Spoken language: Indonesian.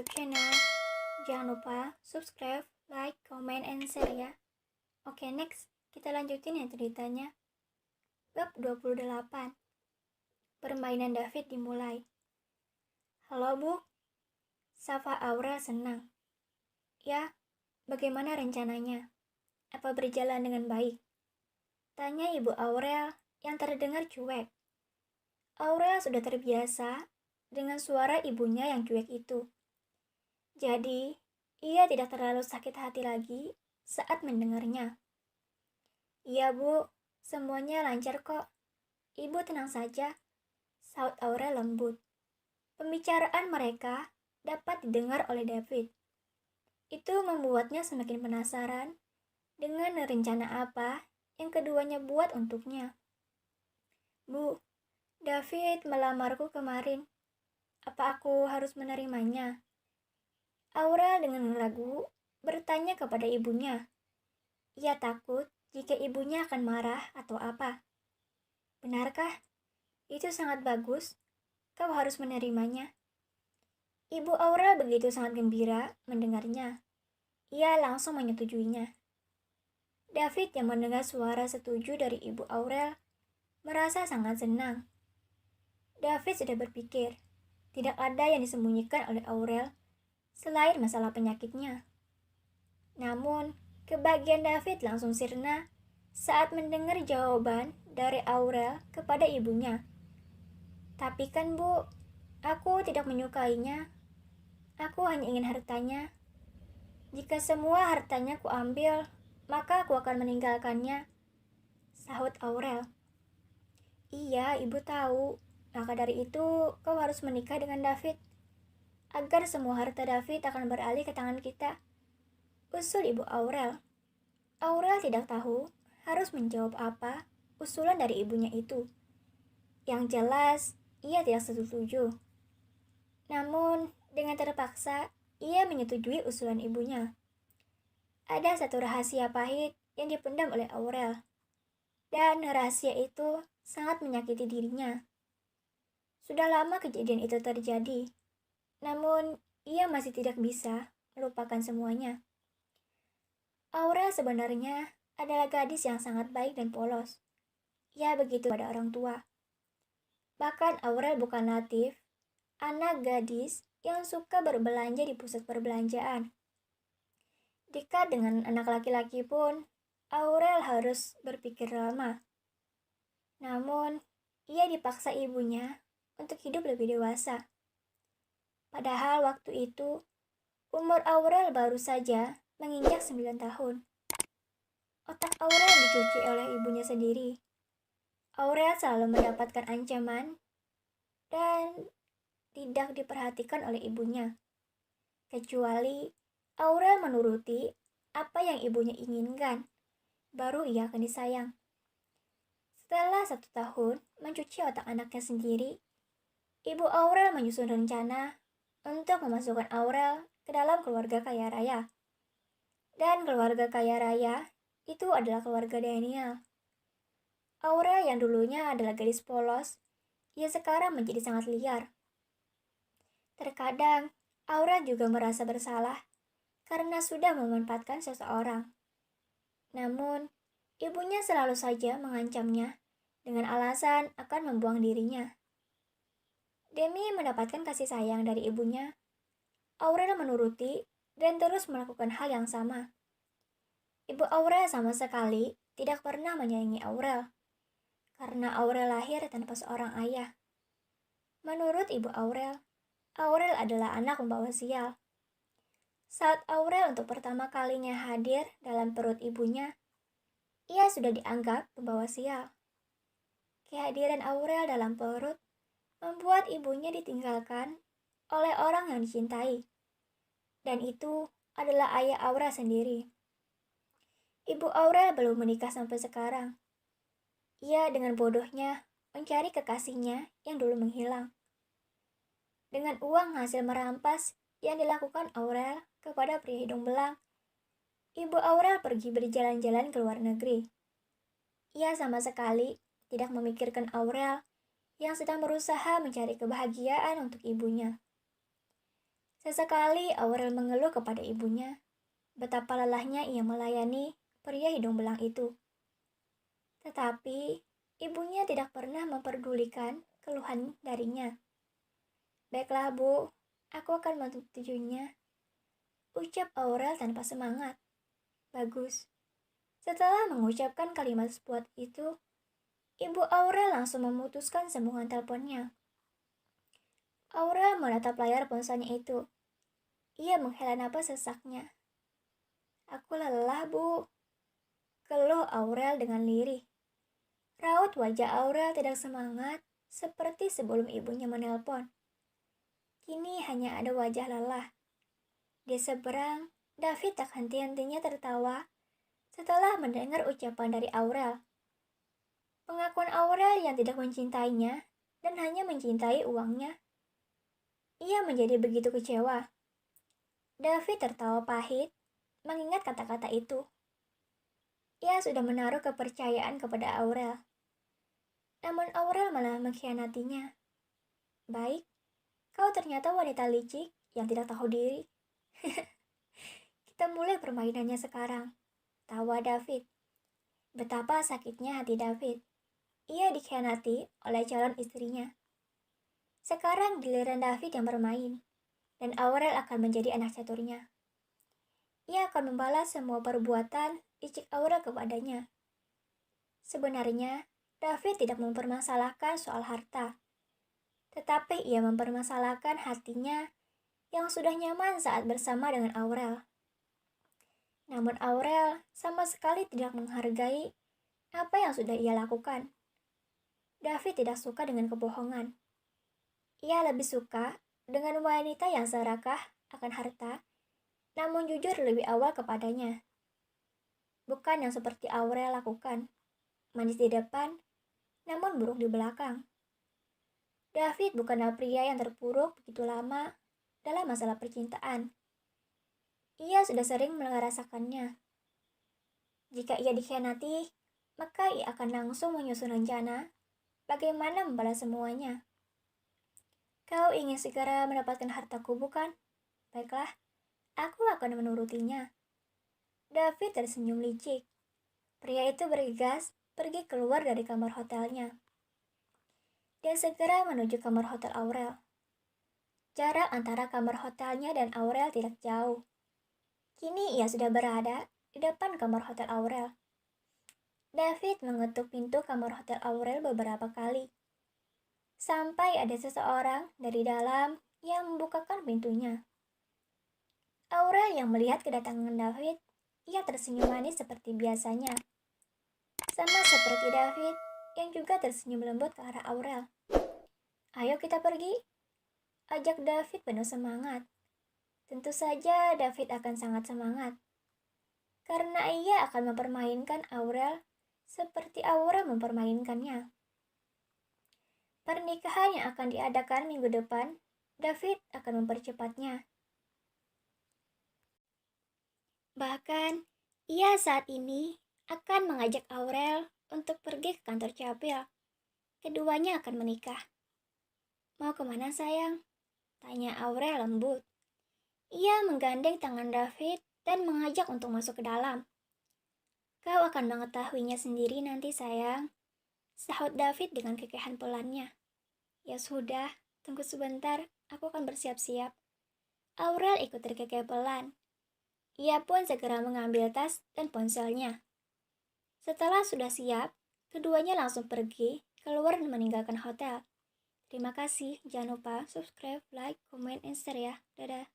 YouTube channel. Jangan lupa subscribe, like, comment, and share ya. Oke, next. Kita lanjutin ya ceritanya. Bab 28. Permainan David dimulai. Halo, Bu. Sapa Aurel senang. Ya, bagaimana rencananya? Apa berjalan dengan baik? Tanya Ibu Aurel yang terdengar cuek. Aurel sudah terbiasa dengan suara ibunya yang cuek itu. Jadi, ia tidak terlalu sakit hati lagi saat mendengarnya. Iya, Bu, semuanya lancar kok. Ibu tenang saja, saut Aurel lembut. Pembicaraan mereka dapat didengar oleh David. Itu membuatnya semakin penasaran dengan rencana apa yang keduanya buat untuknya. Bu, David melamarku kemarin. Apa aku harus menerimanya? Aurel dengan ragu bertanya kepada ibunya. Ia takut jika ibunya akan marah atau apa. Benarkah? Itu sangat bagus. Kau harus menerimanya. Ibu Aurel begitu sangat gembira mendengarnya. Ia langsung menyetujuinya. David yang mendengar suara setuju dari Ibu Aurel merasa sangat senang. David sudah berpikir, tidak ada yang disembunyikan oleh Aurel selain masalah penyakitnya. Namun, kebahagiaan David langsung sirna saat mendengar jawaban dari Aurel kepada ibunya. Tapi kan, Bu, aku tidak menyukainya. Aku hanya ingin hartanya. Jika semua hartanya kuambil, maka aku akan meninggalkannya, sahut Aurel. Iya, Ibu tahu. Maka dari itu, kau harus menikah dengan David, agar semua harta David akan beralih ke tangan kita, usul Ibu Aurel. Aurel tidak tahu harus menjawab apa usulan dari ibunya itu. Yang jelas, ia tidak setuju. Namun, dengan terpaksa, ia menyetujui usulan ibunya. Ada satu rahasia pahit yang dipendam oleh Aurel. Dan rahasia itu sangat menyakiti dirinya. Sudah lama kejadian itu terjadi. Namun, ia masih tidak bisa melupakan semuanya. Aurel sebenarnya adalah gadis yang sangat baik dan polos. Ia begitu pada orang tua. Bahkan Aurel bukan Latif, anak gadis yang suka berbelanja di pusat perbelanjaan. Dekat dengan anak laki-laki pun, Aurel harus berpikir lama. Namun, ia dipaksa ibunya untuk hidup lebih dewasa. Padahal waktu itu, umur Aurel baru saja menginjak 9 tahun. Otak Aurel dicuci oleh ibunya sendiri. Aurel selalu mendapatkan ancaman dan tidak diperhatikan oleh ibunya. Kecuali Aurel menuruti apa yang ibunya inginkan, baru ia akan disayang. Setelah 1 tahun mencuci otak anaknya sendiri, Ibu Aurel menyusun rencana untuk memasukkan Aurel ke dalam keluarga kaya raya. Dan keluarga kaya raya itu adalah keluarga Daniel. Aurel yang dulunya adalah gadis polos, ia sekarang menjadi sangat liar. Terkadang, Aurel juga merasa bersalah karena sudah memanfaatkan seseorang. Namun, ibunya selalu saja mengancamnya dengan alasan akan membuang dirinya. Demi mendapatkan kasih sayang dari ibunya, Aurel menuruti dan terus melakukan hal yang sama. Ibu Aurel sama sekali tidak pernah menyayangi Aurel, karena Aurel lahir tanpa seorang ayah. Menurut Ibu Aurel, Aurel adalah anak pembawa sial. Saat Aurel untuk pertama kalinya hadir dalam perut ibunya, ia sudah dianggap pembawa sial. Kehadiran Aurel dalam perut membuat ibunya ditinggalkan oleh orang yang dicintai. Dan itu adalah ayah Aurel sendiri. Ibu Aurel belum menikah sampai sekarang. Ia dengan bodohnya mencari kekasihnya yang dulu menghilang. Dengan uang hasil merampas yang dilakukan Aurel kepada pria hidung belang, Ibu Aurel pergi berjalan-jalan ke luar negeri. Ia sama sekali tidak memikirkan Aurel yang sedang berusaha mencari kebahagiaan untuk ibunya. Sesekali Aurel mengeluh kepada ibunya betapa lelahnya ia melayani pria hidung belang itu. Tetapi ibunya tidak pernah memperdulikan keluhan darinya. Baiklah Bu, aku akan menyetujuinya, ucap Aurel tanpa semangat. Bagus. Setelah mengucapkan kalimat sebuah itu, Ibu Aurel langsung memutuskan sambungan teleponnya. Aurel menatap layar ponselnya itu. Ia menghela napas sesaknya. Aku lelah, Bu. Keluh Aurel dengan lirih. Raut wajah Aurel tidak semangat seperti sebelum ibunya menelpon. Kini hanya ada wajah lelah. Di seberang, David tak henti-hentinya tertawa setelah mendengar ucapan dari Aurel. Pengakuan Aurel yang tidak mencintainya dan hanya mencintai uangnya. Ia menjadi begitu kecewa. David tertawa pahit mengingat kata-kata itu. Ia sudah menaruh kepercayaan kepada Aurel. Namun Aurel malah mengkhianatinya. Baik, kau ternyata wanita licik yang tidak tahu diri. Kita mulai permainannya sekarang. Tawa David. Betapa sakitnya hati David. Ia dikhianati oleh calon istrinya. Sekarang giliran David yang bermain, dan Aurel akan menjadi anak caturnya. Ia akan membalas semua perbuatan licik Aurel kepadanya. Sebenarnya, David tidak mempermasalahkan soal harta, tetapi ia mempermasalahkan hatinya yang sudah nyaman saat bersama dengan Aurel. Namun Aurel sama sekali tidak menghargai apa yang sudah ia lakukan. David tidak suka dengan kebohongan. Ia lebih suka dengan wanita yang serakah akan harta, namun jujur lebih awal kepadanya. Bukan yang seperti Aurel lakukan, manis di depan, namun buruk di belakang. David bukanlah pria yang terpuruk begitu lama dalam masalah percintaan. Ia sudah sering merasakannya. Jika ia dikhianati, maka ia akan langsung menyusun rencana bagaimana membalas semuanya. Kau ingin segera mendapatkan hartaku, bukan? Baiklah, aku akan menurutinya. David tersenyum licik. Pria itu bergegas pergi keluar dari kamar hotelnya. Dia segera menuju kamar hotel Aurel. Jarak antara kamar hotelnya dan Aurel tidak jauh. Kini ia sudah berada di depan kamar hotel Aurel. David mengetuk pintu kamar hotel Aurel beberapa kali. Sampai ada seseorang dari dalam yang membukakan pintunya. Aurel yang melihat kedatangan David, ia tersenyum manis seperti biasanya. Sama seperti David yang juga tersenyum lembut ke arah Aurel. Ayo kita pergi, ajak David penuh semangat. Tentu saja David akan sangat semangat. Karena ia akan mempermainkan Aurel seperti Aurel mempermainkannya. Pernikahan yang akan diadakan minggu depan, David akan mempercepatnya. Bahkan, ia saat ini akan mengajak Aurel untuk pergi ke kantor Capil. Keduanya akan menikah. Mau kemana sayang? Tanya Aurel lembut. Ia menggandeng tangan David dan mengajak untuk masuk ke dalam. Kau akan mengetahuinya sendiri nanti sayang, sahut David dengan kekehan pelannya. Ya sudah, tunggu sebentar, aku akan bersiap-siap. Aurel ikut terkekeh pelan. Ia pun segera mengambil tas dan ponselnya. Setelah sudah siap, keduanya langsung pergi keluar dan meninggalkan hotel. Terima kasih, jangan lupa subscribe, like, comment, and share ya. Dadah.